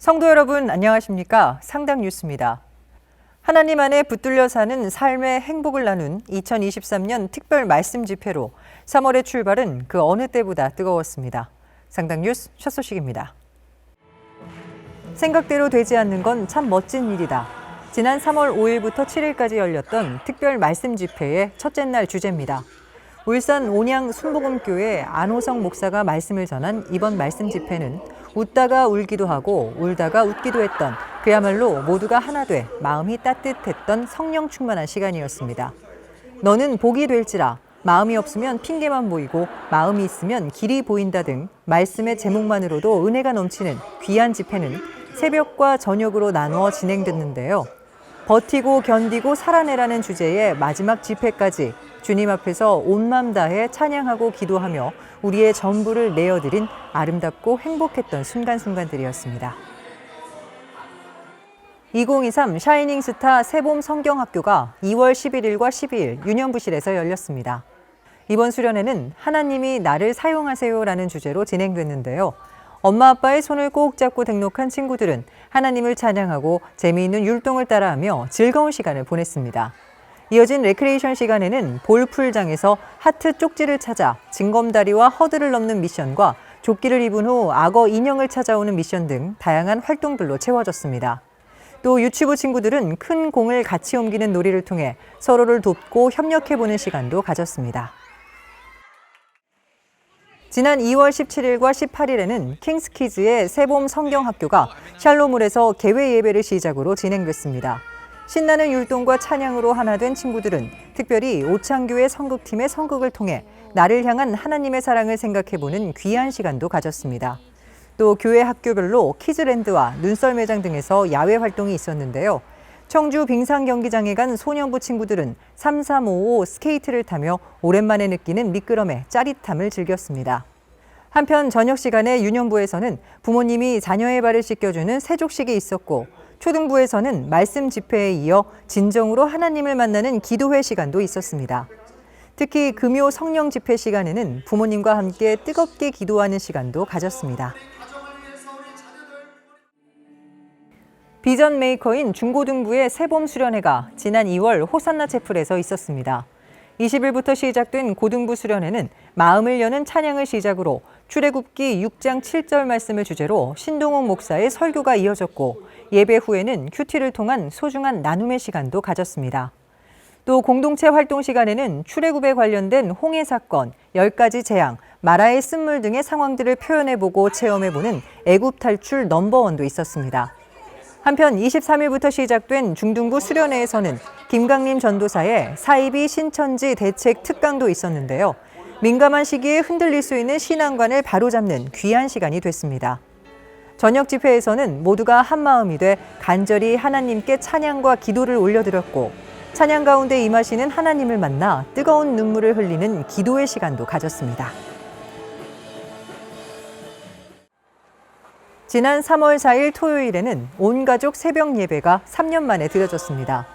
성도 여러분 안녕하십니까? 상당 뉴스입니다. 하나님 안에 붙들려 사는 삶의 행복을 나눈 2023년 특별 말씀 집회로 3월의 출발은 그 어느 때보다 뜨거웠습니다. 상당 뉴스 첫 소식입니다. 생각대로 되지 않는 건 참 멋진 일이다. 지난 3월 5일부터 7일까지 열렸던 특별 말씀 집회의 첫째 날 주제입니다. 울산 온양 순복음교회 안호성 목사가 말씀을 전한 이번 말씀 집회는 웃다가 울기도 하고 울다가 웃기도 했던 그야말로 모두가 하나 돼 마음이 따뜻했던 성령 충만한 시간이었습니다. 너는 복이 될지라 마음이 없으면 핑계만 보이고 마음이 있으면 길이 보인다 등 말씀의 제목만으로도 은혜가 넘치는 귀한 집회는 새벽과 저녁으로 나누어 진행됐는데요. 버티고 견디고 살아내라는 주제의 마지막 집회까지 주님 앞에서 온 맘 다해 찬양하고 기도하며 우리의 전부를 내어드린 아름답고 행복했던 순간순간들이었습니다. 2023 샤이닝스타 새봄 성경학교가 2월 11일과 12일 유년부실에서 열렸습니다. 이번 수련회는 하나님이 나를 사용하세요라는 주제로 진행됐는데요. 엄마 아빠의 손을 꼭 잡고 등록한 친구들은 하나님을 찬양하고 재미있는 율동을 따라하며 즐거운 시간을 보냈습니다. 이어진 레크레이션 시간에는 볼풀장에서 하트 쪽지를 찾아 징검다리와 허들을 넘는 미션과 조끼를 입은 후 악어 인형을 찾아오는 미션 등 다양한 활동들로 채워졌습니다. 또 유치부 친구들은 큰 공을 같이 옮기는 놀이를 통해 서로를 돕고 협력해보는 시간도 가졌습니다. 지난 2월 17일과 18일에는 킹스키즈의 새봄 성경학교가 샬롬홀에서 개회 예배를 시작으로 진행됐습니다. 신나는 율동과 찬양으로 하나 된 친구들은 특별히 오창교회 성극팀의 성극을 통해 나를 향한 하나님의 사랑을 생각해보는 귀한 시간도 가졌습니다. 또 교회 학교별로 키즈랜드와 눈썰매장 등에서 야외 활동이 있었는데요. 청주 빙상 경기장에 간 소년부 친구들은 3355 스케이트를 타며 오랜만에 느끼는 미끄럼의 짜릿함을 즐겼습니다. 한편 저녁 시간에 유년부에서는 부모님이 자녀의 발을 씻겨주는 세족식이 있었고 초등부에서는 말씀 집회에 이어 진정으로 하나님을 만나는 기도회 시간도 있었습니다. 특히 금요 성령 집회 시간에는 부모님과 함께 뜨겁게 기도하는 시간도 가졌습니다. 비전 메이커인 중고등부의 새봄 수련회가 지난 2월 호산나 채플에서 있었습니다. 20일부터 시작된 고등부 수련회는 마음을 여는 찬양을 시작으로 출애굽기 6장 7절 말씀을 주제로 신동욱 목사의 설교가 이어졌고 예배 후에는 큐티를 통한 소중한 나눔의 시간도 가졌습니다. 또 공동체 활동 시간에는 출애굽에 관련된 홍해 사건, 10가지 재앙, 마라의 쓴물 등의 상황들을 표현해보고 체험해보는 애굽 탈출 넘버원도 있었습니다. 한편 23일부터 시작된 중등부 수련회에서는 김강림 전도사의 사이비 신천지 대책 특강도 있었는데요. 민감한 시기에 흔들릴 수 있는 신앙관을 바로잡는 귀한 시간이 됐습니다. 저녁 집회에서는 모두가 한마음이 돼 간절히 하나님께 찬양과 기도를 올려드렸고 찬양 가운데 임하시는 하나님을 만나 뜨거운 눈물을 흘리는 기도의 시간도 가졌습니다. 지난 3월 4일 토요일에는 온 가족 새벽 예배가 3년 만에 드려졌습니다.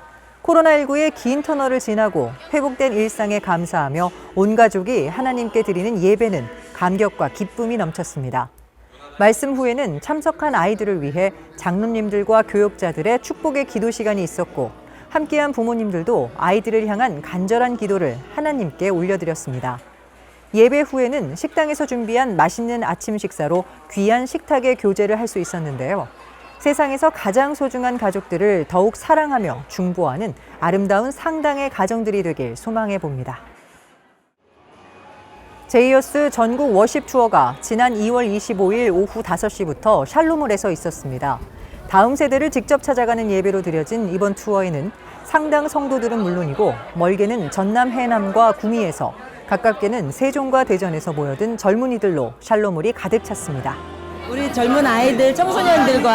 코로나19의 긴 터널을 지나고 회복된 일상에 감사하며 온 가족이 하나님께 드리는 예배는 감격과 기쁨이 넘쳤습니다. 말씀 후에는 참석한 아이들을 위해 장로님들과 교육자들의 축복의 기도 시간이 있었고 함께한 부모님들도 아이들을 향한 간절한 기도를 하나님께 올려드렸습니다. 예배 후에는 식당에서 준비한 맛있는 아침 식사로 귀한 식탁의 교제를 할 수 있었는데요. 세상에서 가장 소중한 가족들을 더욱 사랑하며 중보하는 아름다운 상당의 가정들이 되길 소망해 봅니다. 제이어스 전국 워십 투어가 지난 2월 25일 오후 5시부터 샬롬홀에서 있었습니다. 다음 세대를 직접 찾아가는 예배로 드려진 이번 투어에는 상당 성도들은 물론이고 멀게는 전남 해남과 구미에서 가깝게는 세종과 대전에서 모여든 젊은이들로 샬롬홀이 가득 찼습니다. 우리 젊은 아이들, 청소년들과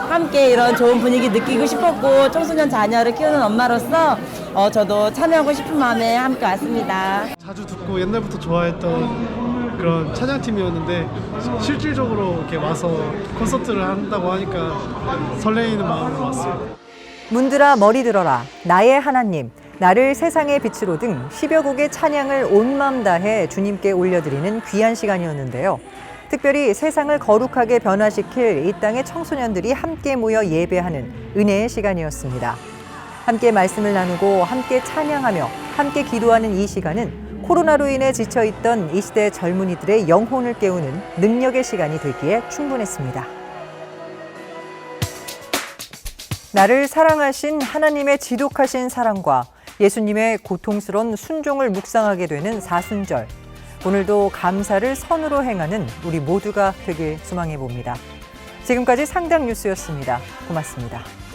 함께 이런 좋은 분위기 느끼고 싶었고 청소년 자녀를 키우는 엄마로서 저도 참여하고 싶은 마음에 함께 왔습니다. 자주 듣고 옛날부터 좋아했던 그런 찬양팀이었는데 실질적으로 이렇게 와서 콘서트를 한다고 하니까 설레이는 마음으로 왔습니다. 문들아 머리 들어라, 나의 하나님, 나를 세상의 빛으로 등 10여 곡의 찬양을 온 마음 다해 주님께 올려드리는 귀한 시간이었는데요. 특별히 세상을 거룩하게 변화시킬 이 땅의 청소년들이 함께 모여 예배하는 은혜의 시간이었습니다. 함께 말씀을 나누고 함께 찬양하며 함께 기도하는 이 시간은 코로나로 인해 지쳐있던 이 시대 젊은이들의 영혼을 깨우는 능력의 시간이 되기에 충분했습니다. 나를 사랑하신 하나님의 지독하신 사랑과 예수님의 고통스러운 순종을 묵상하게 되는 사순절. 오늘도 감사를 선으로 행하는 우리 모두가 되길 소망해 봅니다. 지금까지 상당 뉴스였습니다. 고맙습니다.